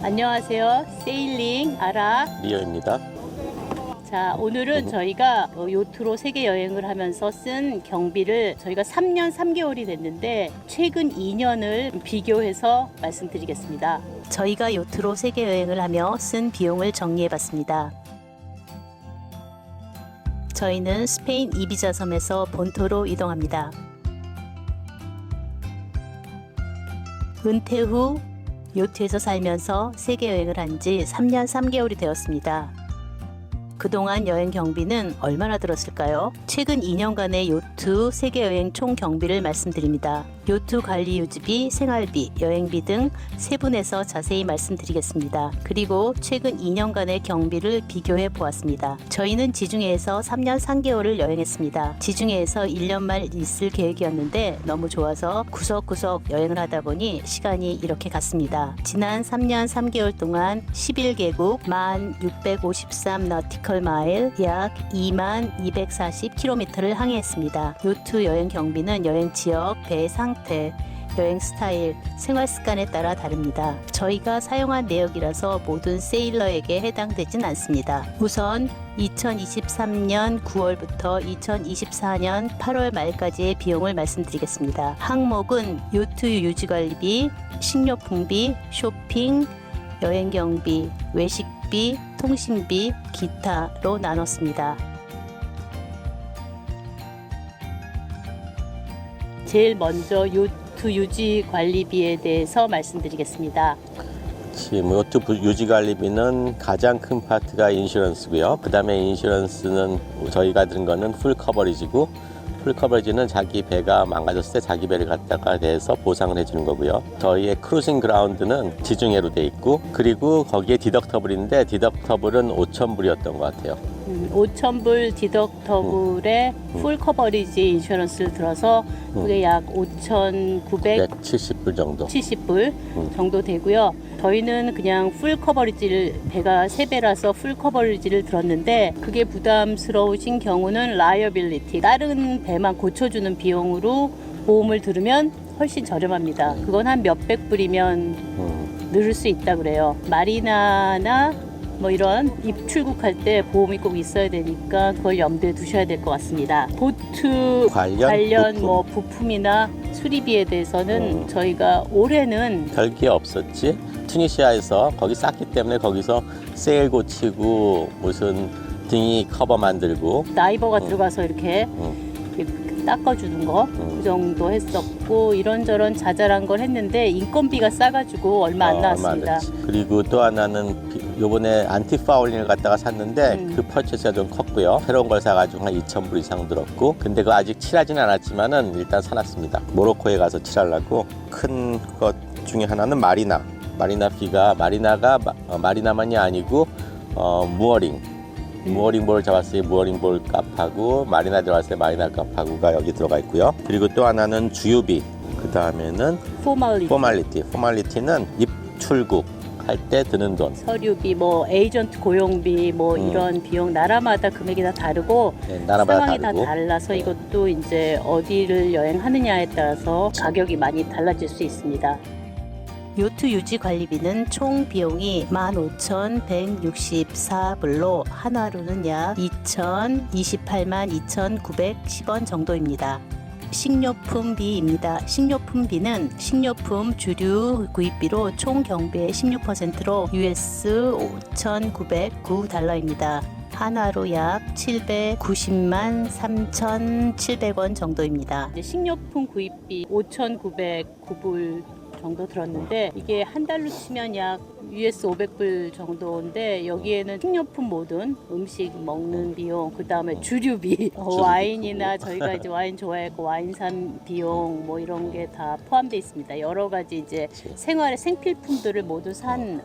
안녕하세요. 세일링 아라. 리오입니다. 자, 오늘은 저희가 요트로 세계 여행을 하면서 쓴 경비를 저희가 3년 3개월이 됐는데 최근 2년을 비교해서 말씀드리겠습니다. 저희가 요트로 세계 여행을 하며 쓴 비용을 정리해봤습니다. 저희는 스페인 이비자 섬에서 본토로 이동합니다. 은퇴 후 요트에서 살면서 세계 여행을 한 지 3년 3개월이 되었습니다. 그동안 여행 경비는 얼마나 들었을까요? 최근 2년간의 요트 세계 여행 총 경비를 말씀드립니다. 요트 관리 유지비, 생활비, 여행비 등 세 분에서 자세히 말씀드리겠습니다. 그리고 최근 2년간의 경비를 비교해 보았습니다. 저희는 지중해에서 3년 3개월을 여행했습니다. 지중해에서 1년 말 있을 계획이었는데 너무 좋아서 구석구석 여행을 하다 보니 시간이 이렇게 갔습니다. 지난 3년 3개월 동안 11개국 1653 너티컬 마일 약 2240km를 항해했습니다. 요트 여행 경비는 여행 지역, 배의 상태, 여행 스타일, 생활 습관에 따라 다릅니다. 저희가 사용한 내역이라서 모든 세일러에게 해당되진 않습니다. 우선 2023년 9월부터 2024년 8월 말까지의 비용을 말씀드리겠습니다. 항목은 요트 유지관리비, 식료품비, 쇼핑, 여행 경비, 외식비, 통신비, 기타로 나눴습니다. 제일 먼저 요트 유지 관리비에 대해서 말씀드리겠습니다. 지금 요트 유지 관리비는 가장 큰 파트가 인슈런스고요. 그 다음에 인슈런스는 저희가 들은 거는 풀 커버리지고, 풀 커버리지는 자기 배가 망가졌을 때 자기 배를 갖다가 대해서 보상을 해주는 거고요. 저희의 크루징 그라운드는 지중해로 돼 있고, 그리고 거기에 디덕터블인데 디덕터블은 5,000불이었던 것 같아요. 5,000불 디덕터블에 풀 커버리지 인슈런스를 들어서 그게 약 5,970불 정도. 70불 정도 되고요. 저희는 그냥 풀 커버리지를, 배가 3배라서 풀 커버리지를 들었는데 그게 부담스러우신 경우는 라이어빌리티, 다른 배만 고쳐주는 비용으로 보험을 들으면 훨씬 저렴합니다. 그건 한 몇백 불이면 늘을 수 있다 그래요. 마리나나 뭐 이런 입출국할 때 보험이 꼭 있어야 되니까 그걸 염두에 두셔야 될 것 같습니다. 보트 관련 부품. 뭐 부품이나 수리비에 대해서는 저희가 올해는 별게 없었지. 투니시아에서 거기 쌌기 때문에 거기서 세일 고치고 무슨 등이 커버 만들고 다이버가 들어가서 이렇게 닦아주는 거 그 정도 했었고, 이런저런 자잘한 걸 했는데 인건비가 싸가지고 얼마 안 나왔습니다. 그리고 또 하나는 요번에 안티파울링을 갖다가 샀는데 그 퍼체스가 좀 컸고요. 새로운 걸 사가지고 한 2,000불 이상 들었고, 근데 그거 아직 칠하지는 않았지만은 일단 사놨습니다. 모로코에 가서 칠하려고. 큰 것 중에 하나는 마리나 피가, 마리나만이 아니고 무어링볼 잡았을 때 무어링볼 값하고, 마리나 들어갔을 때 마리나 값하고가 여기 들어가 있고요. 그리고 또 하나는 주유비, 그 다음에는 포말리티는 입출국 할 때 드는 돈, 서류비, 뭐 에이전트 고용비, 뭐 이런 비용 나라마다 금액이 다 다르고, 네, 나라마다 상황이 다르고. 다 달라서 이것도 이제 어디를 여행하느냐에 따라서 가격이 많이 달라질 수 있습니다. 요트 유지 관리비는 총 비용이 15,164불로 한 하루는 약 2,028만 2,910원 정도입니다. 식료품비입니다. 식료품비는 식료품 주류 구입비로 총 경비의 16%로 US 5,909달러입니다. 한 하루 약 790만 3,700원 정도입니다. 식료품 구입비 5,909불 정도 들었는데 이게 한 달로 치면 약 US 500불 정도인데, 여기에는 식료품 모든 음식 먹는 비용, 그 다음에 주류비, 와인이나 저희가 이제 와인 좋아했고 와인산 비용 뭐 이런 게 다 포함되어 있습니다. 여러 가지 이제 생활의 생필품들을 모두 산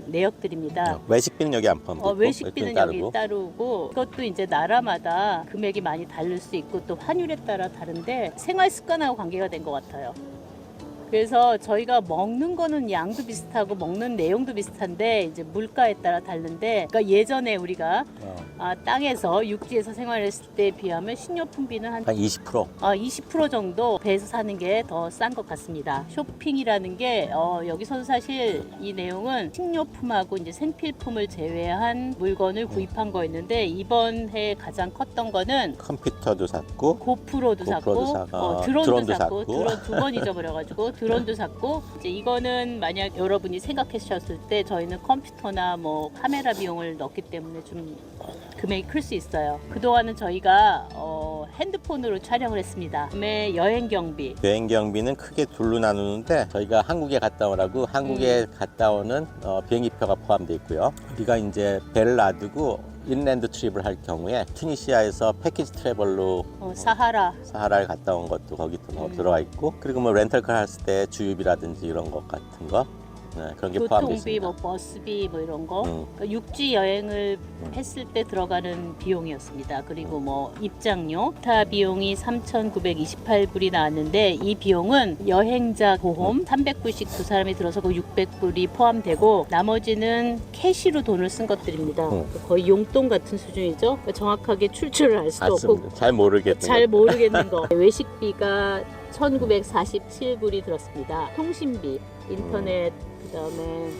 내역들입니다. 외식비는 여기 안 포함되고, 외식비는 여기 따르고, 그것도 이제 나라마다 금액이 많이 다를 수 있고 또 환율에 따라 다른데 생활 습관하고 관계가 된 것 같아요. 그래서 저희가 먹는 거는 양도 비슷하고 먹는 내용도 비슷한데 이제 물가에 따라 다른데, 그러니까 예전에 우리가 땅에서 육지에서 생활했을 때에 비하면 식료품비는 한 20%. 20% 정도 배에서 사는 게 더 싼 것 같습니다. 쇼핑이라는 게 여기서는 사실 이 내용은 식료품하고 이제 생필품을 제외한 물건을 구입한 거였는데, 이번 해 가장 컸던 거는 컴퓨터도 샀고 고프로도 샀고 사고, 드론도 샀고 드론 2번 잊어버려가지고 드론도 샀고, 이제 이거는 만약 여러분이 생각하셨을 때 저희는 컴퓨터나 뭐 카메라 비용을 넣기 때문에 좀 금액이 클 수 있어요. 그동안은 저희가 핸드폰으로 촬영을 했습니다. 그다음에 여행 경비, 여행 경비는 크게 둘로 나누는데 저희가 한국에 갔다 오라고 한국에 갔다 오는 비행기표가 포함되어 있고요. 우리가 이제 배를 놔두고 인랜드 트립을 할 경우에 투니시아에서 패키지 트래블로 사하라를 갔다 온 것도 거기 또 들어가 있고, 그리고 뭐 렌털카 했을 때 주유비라든지 이런 것 같은 거, 그런 게 포함되어 교통비, 있습니다. 뭐 버스비 뭐 이런 거, 그러니까 육지 여행을 했을 때 들어가는 비용이었습니다. 그리고 뭐 입장료, 타 비용이 3,928불이 나왔는데, 이 비용은 여행자 보험 300불씩 두 사람이 들어서 그 600불이 포함되고, 나머지는 캐시로 돈을 쓴 것들입니다. 거의 용돈 같은 수준이죠. 그러니까 정확하게 출처를 알 수도 없고 잘 모르겠는 거. 외식비가 1,947불이 들었습니다. 통신비, 인터넷, 그다음에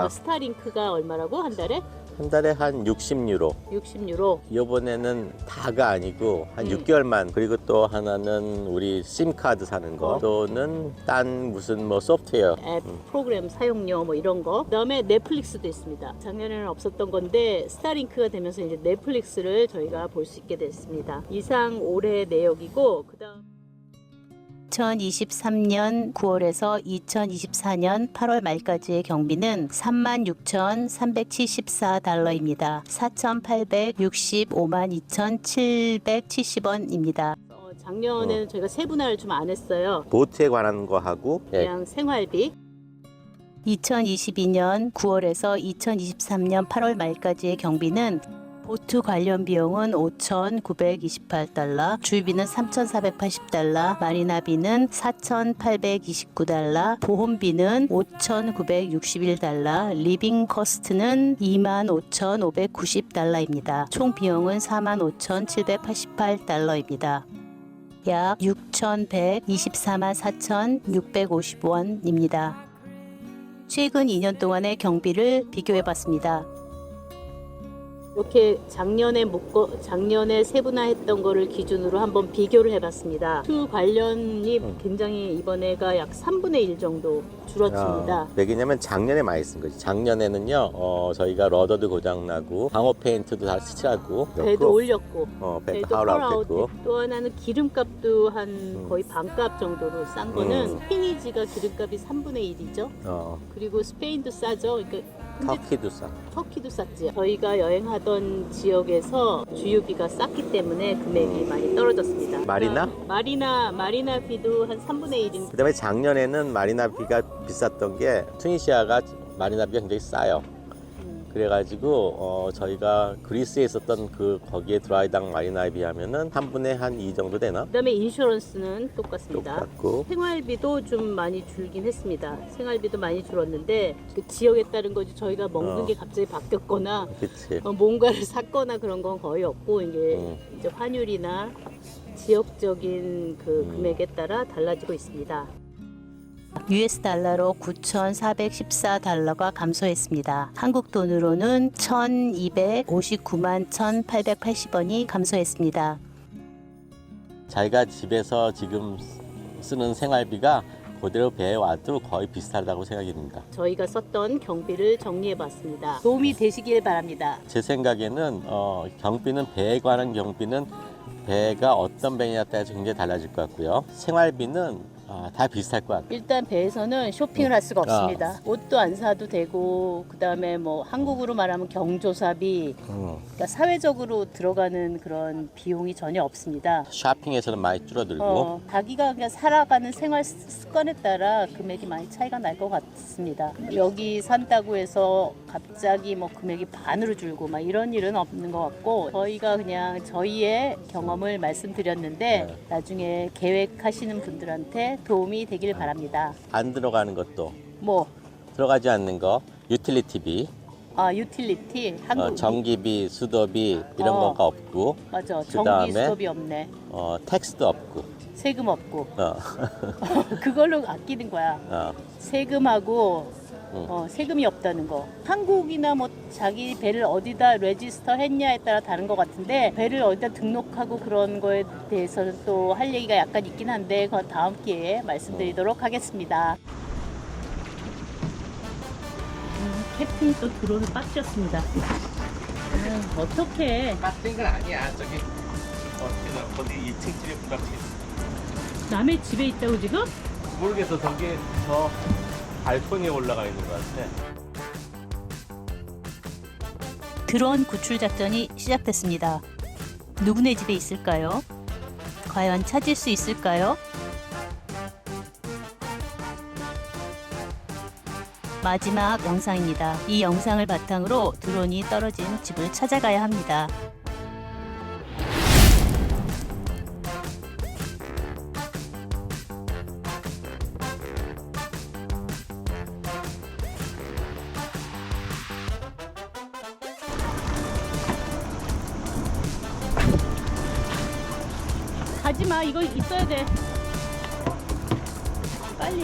스타링크가 얼마라고 한 달에? 한 달에 한 60유로. 60유로. 이번에는 다가 아니고 한 6개월만. 그리고 또 하나는 우리 심카드 사는 거, 또는 딴 무슨 뭐 소프트웨어 앱 프로그램 사용료 뭐 이런 거. 그다음에 넷플릭스도 있습니다. 작년에는 없었던 건데 스타링크가 되면서 이제 넷플릭스를 저희가 볼 수 있게 됐습니다. 이상 올해 내역이고, 그다음 2023년 9월에서 2024년 8월 말까지의 경비는 36,374달러입니다. 4,865만 2,770원입니다. 작년에는 저희가 세분화를 좀 안 했어요. 보트에 관한 거 하고 그냥 생활비. 2022년 9월에서 2023년 8월 말까지의 경비는 보트 관련 비용은 5,928달러, 주유비는 3,480달러, 마리나비는 4,829달러, 보험비는 5,961달러, 리빙 커스트는 25,590달러입니다. 총 비용은 45,788달러입니다. 약 6,124만 4,650원입니다. 최근 2년 동안의 경비를 비교해봤습니다. 이렇게 작년에 세분화했던 거를 기준으로 한번 비교를 해봤습니다. 투 관련이 굉장히 이번에가 약 3분의 1 정도 줄어듭니다. 왜냐면 작년에 많이 쓴 거지. 작년에는요, 저희가 러더도 고장나고 방어 페인트도 다 칠하고 배도 올렸고 배도 하울아웃했고, 또 하나는 기름값도 한 거의 반값 정도로 싼 거는 피니지가 기름값이 3분의 1이죠. 그리고 스페인도 싸죠. 그러니까 터키도 쌌지. 저희가 여행하던 지역에서 주유비가 쌌기 때문에 금액이 많이 떨어졌습니다. 마리나 비도 한 3분의 1인. 그다음에 작년에는 마리나비가 비쌌던 게 투니시아가 마리나비가 굉장히 싸요. 그래가지고 저희가 그리스에 있었던 거기에 드라이당 마리나에 비하면은 3분의 한 2 정도 되나? 그다음에 인슈런스는 똑같습니다. 똑같고, 생활비도 좀 많이 줄긴 했습니다. 생활비도 많이 줄었는데 그 지역에 따른 거지, 저희가 먹는 게 갑자기 바뀌었거나 뭔가를 샀거나 그런 건 거의 없고, 이제 환율이나 지역적인 그 금액에 따라 달라지고 있습니다. US 달러로 9,414달러가 감소했습니다. 한국 돈으로는 1,259만 1,880원이 감소했습니다. 자기가 집에서 지금 쓰는 생활비가 그대로 배에 와도 거의 비슷하다고 생각이 듭니다. 저희가 썼던 경비를 정리해봤습니다. 도움이 되시길 바랍니다. 제 생각에는 경비는, 배에 관한 경비는 배가 어떤 배냐에 따라서 굉장히 달라질 것 같고요. 생활비는 다 비슷할 것 같아요. 일단 배에서는 쇼핑을 할 수가 없습니다. 옷도 안 사도 되고, 그 다음에 뭐 한국으로 말하면 경조사비, 그러니까 사회적으로 들어가는 그런 비용이 전혀 없습니다. 쇼핑에서는 많이 줄어들고, 자기가 그냥 살아가는 생활 습관에 따라 금액이 많이 차이가 날 것 같습니다. 여기 산다고 해서 갑자기 뭐 금액이 반으로 줄고 막 이런 일은 없는 것 같고, 저희가 그냥 저희의 경험을 말씀드렸는데 나중에 계획하시는 분들한테 도움이 되길 바랍니다. 안 들어가는 것도 뭐, 들어가지 않는 거 유틸리티비, 유틸리티, 한국 전기비, 수도비 이런 어. 거가 없고 맞아. 전기 그다음에 수도비 없네. 텍스도 없고 세금 없고. 어, 그걸로 아끼는 거야. 어, 세금하고 세금이 없다는 거. 한국이나 뭐 자기 배를 어디다 레지스터 했냐에 따라 다른 것 같은데 배를 어디다 등록하고 그런 거에 대해서는 또 할 얘기가 약간 있긴 한데 그건 다음 기회에 말씀드리도록 하겠습니다. 캡틴이 또 드론을 빠뜨렸습니다. 어떡해. 빡센 건 아니야. 저기 어디 2층 집에 부닥치 남의 집에 있다고 지금? 모르겠어. 저기 저 발코니에 올라가 있는 것 같아. 드론 구출 작전이 시작됐습니다. 누구네 집에 있을까요? 과연 찾을 수 있을까요? 마지막 영상입니다. 이 영상을 바탕으로 드론이 떨어진 집을 찾아가야 합니다. 가지마, 이거 있어야 돼. 빨리.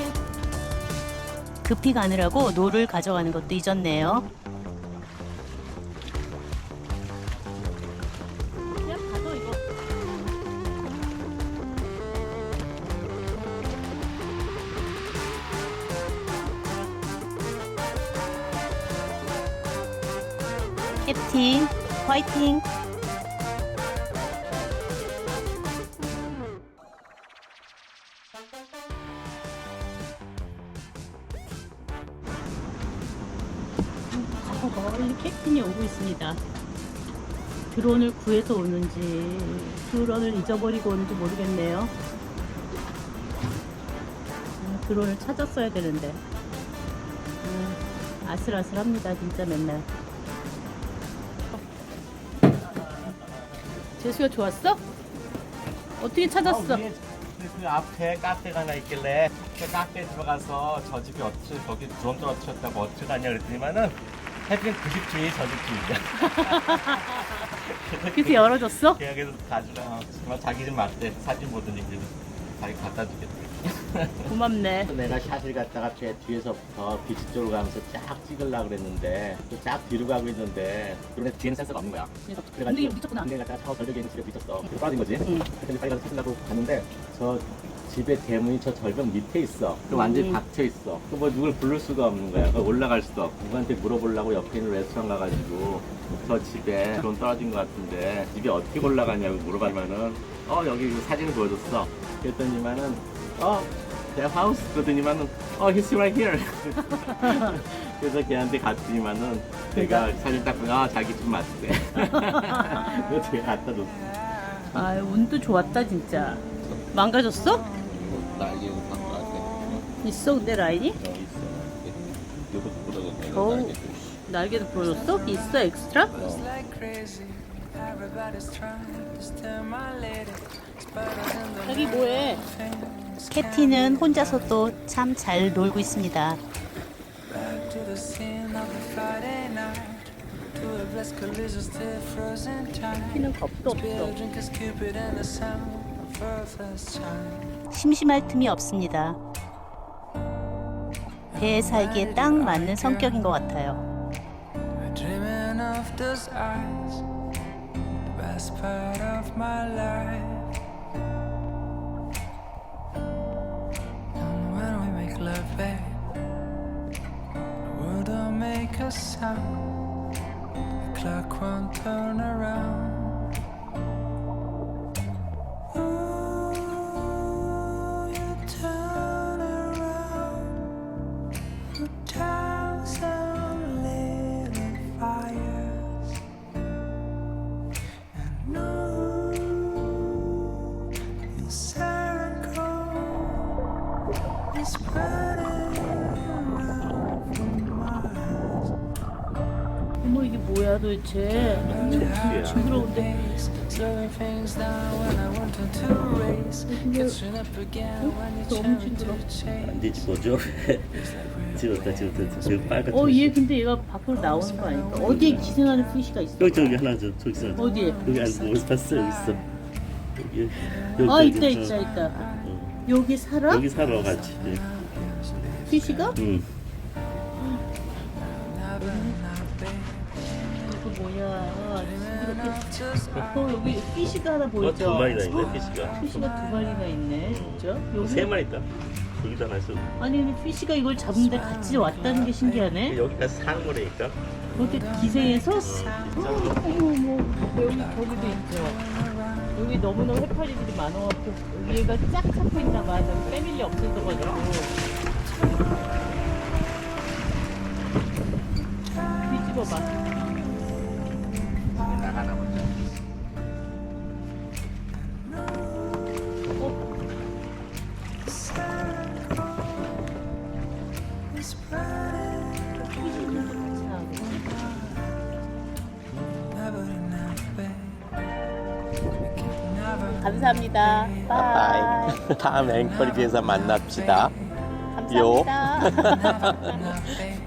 급히 가느라고 노를 가져가는 것도 잊었네요. 그냥 가서 이거. 캡틴, 화이팅! 멀리 캡틴이 오고 있습니다. 드론을 구해서 오는지 드론을 잊어버리고 오는지 모르겠네요. 드론을 찾았어야 되는데 아슬아슬합니다. 진짜 맨날. 재수가 좋았어? 어떻게 찾았어? 그 앞에 카페가 하나 있길래 그 카페에 들어가서 저 집이 거기 드론 떨어뜨렸다고 어떻게 가냐 그랬더니만은 해피는 그 집 주위 저 집 주위야. 그래서 열어줬어? 계약해서 가주라. 정말 자기 집 맞대. 사진 보더니 이제 자기 갖다 주겠대. 고맙네. 내가 샷을 갖다가 뒤에서부터 비치 쪽으로 가면서 쫙 찍으려고 그랬는데 또 쫙 뒤로 가고 있는데 그런데 뒤에는 센서가 없는 거야. 근데 미쳤구나. 근데 갖다가 저 절벽에 있는 집에 비쳤어. 그래서 빠진 거지. 응. 그래서 빨리 가서 찾으려고 갔는데 저 집의 대문이 저 절벽 밑에 있어. 그 완전히 박혀 있어. 그 뭐 누굴 부를 수가 없는 거야. 올라갈 수도 없고. 누구한테 물어보려고 옆에 있는 레스토랑 가가지고 저 집에 드론 떨어진 것 같은데 집이 어떻게 올라가냐고 물어보면은 여기 그 사진을 보여줬어. 그랬더니만은 their house 그러더니만은 he's right here. 그래서 걔한테 갔더니만은 내가 사진 딱 보면 자기 집 맞대. 그래서 걔가 갖다 줬어. 아, 운도 좋았다 진짜. 망가졌어? 날개 바꿔야 돼. 있어 근데 라인이? 있어. 이것도 부러졌네. 어우. 날개도 부러졌어? 있어 엑스트라? 여기 뭐해? 캡틴은 혼자서 또 참 잘 놀고 있습니다. 캡틴은 겁도 없어. 심심할 틈이 없습니다. 배에 살기에 딱 맞는 성격인 것 같아요. Dreaming of those eyes, the best part of my life. And when we make love, babe, the world don't make a sound. The clock won't turn around. Ooh, you turn around a thousand little fires, and your circle is spreading around for miles. 어머 이게 뭐야 도대체? 징그러운데. Slowing things down when I wanted to race. Catching up again when you 너무 try to 징그러. change. 안 되지 뭐죠? 찍었다. 저기 빨갛게. 얘 근데 얘가 밖으로 나오는 거 아닐까? 어디에 기생하는 피시가 있어? 저기 하나 저기 있어. 어디에? 여기 안 어디서 봤어? 여기 있어. 여기 아 여기, 있다 저, 있다 있다. 어. 여기 살아? 여기 살아 같이. 예. 피시가? 응. 이거 뭐야? 징그럽게. 여기 피시가 하나 보이죠? 두 마리나 있네 피시가. 피시가 두 마리나 있네, 진짜. 여기 세 마리 있다. 여기다 놨어. 아니 근데 피시가 이걸 잡는데 같이 왔다는 게 신기하네. 여기가 사는 거라니까. 그렇게 기생해서? 어머 여기 저기도 있죠. 여기 너무너무 해파리들이 많아갖고 얘가 쫙 잡고 있나봐. 저기 패밀리 없어져가지고. 뒤집어봐. 감사합니다. 바이. 다음 앵커리지에서 만납시다. 감사합니다. Nothing.